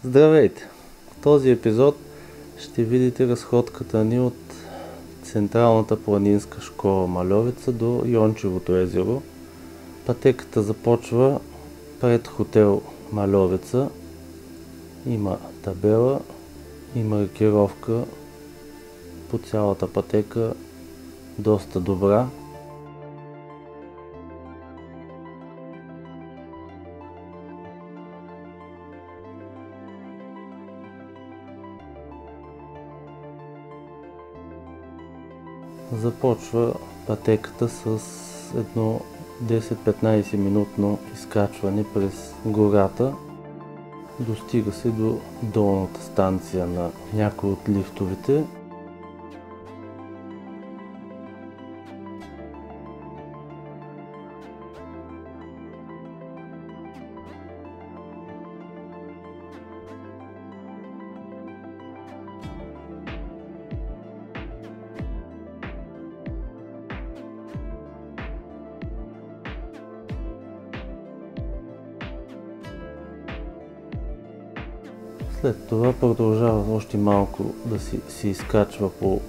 Здравейте! В този епизод ще видите разходката ни от Централната планинска школа Мальовица до Йончевото езеро. Пътеката започва пред хотел Мальовица. Има табела и маркировка по цялата пътека, доста добра. Започва пътеката с едно 10-15 минутно изкачване през гората. Достига се до долната станция на някои от лифтовете. След това продължава още малко да си изкачва по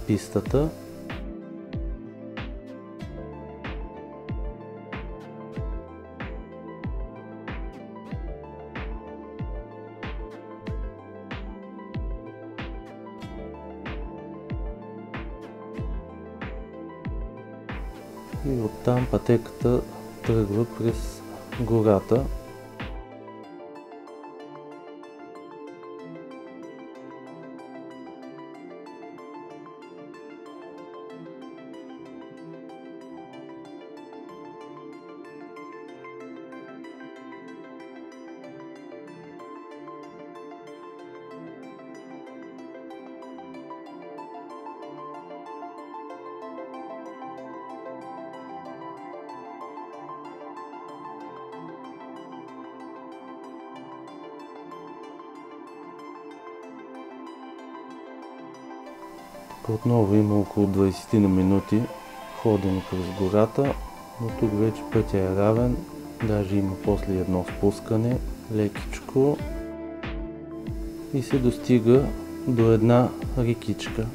пистата. И оттам пътеката тръгва през гората. Отново има около 20 на минути ходене през гората, но тук вече пътя е равен, даже има после едно спускане, лекичко, и се достига до една рекичка.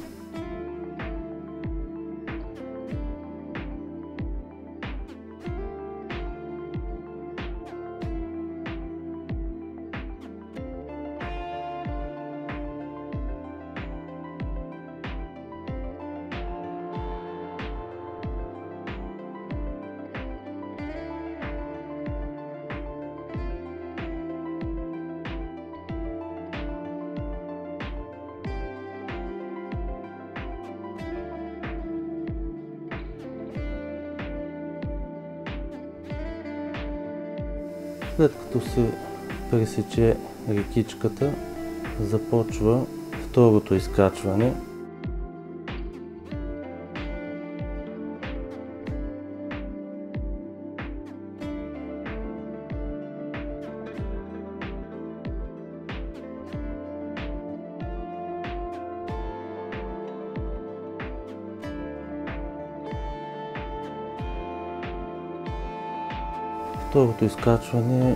След като се пресече рекичката, започва второто изкачване. Второто изкачване е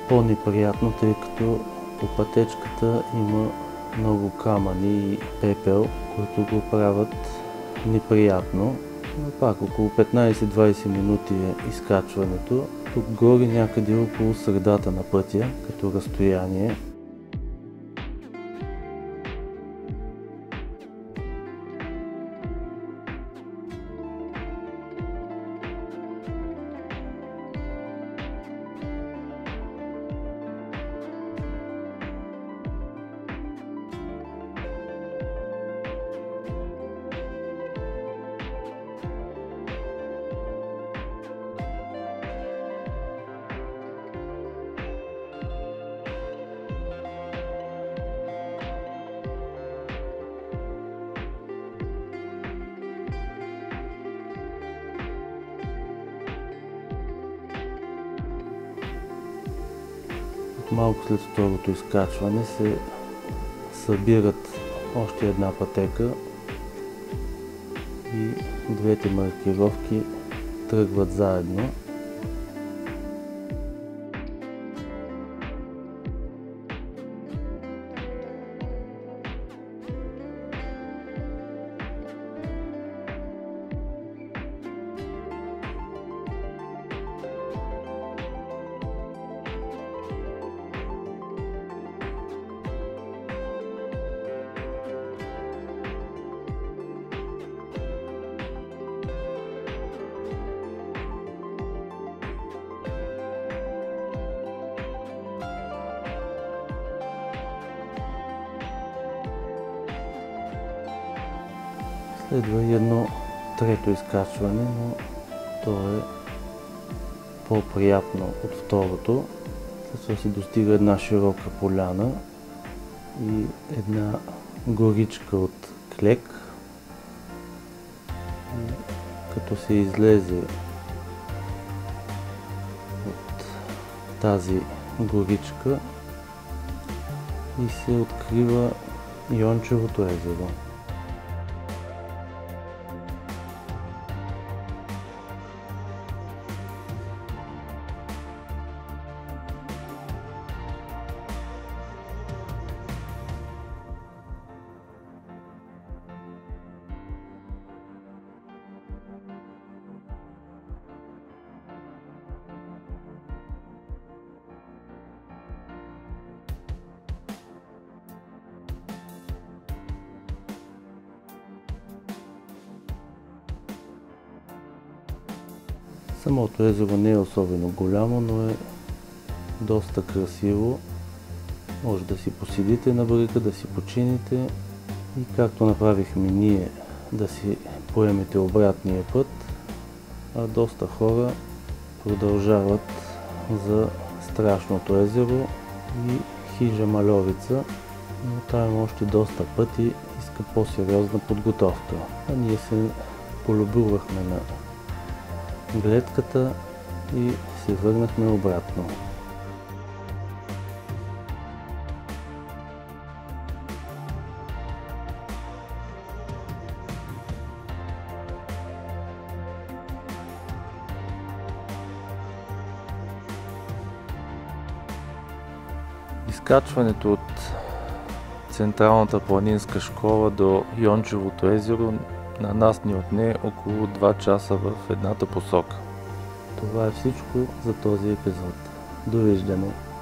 по-неприятно, тъй като по пътечката има много камъни и пепел, които го правят неприятно. Но пак около 15-20 минути е изкачването. Тук горе някъде около средата на пътя, като разстояние. Малко след второто изкачване се събират още една пътека и двете маркировки тръгват заедно. Следва и едно трето изкачване, но то е по-приятно от второто. След това си достига една широка поляна и една горичка от клек. И като се излезе от тази горичка и се открива Йончевото езеро. Самото езеро не е особено голямо, но е доста красиво. Може да си поседите на брега, да си почините и както направихме ние, да си поемете обратния път, а доста хора продължават за Страшното езеро и хижа Мальовица, но там още доста пъти иска по-сериозна подготовка. А ние се полюбувахме на гледката и се върнахме обратно. Изкачването от Централната планинска школа до Йончевото езеро на нас ни отне около 2 часа в едната посока. Това е всичко за този епизод. Довиждане!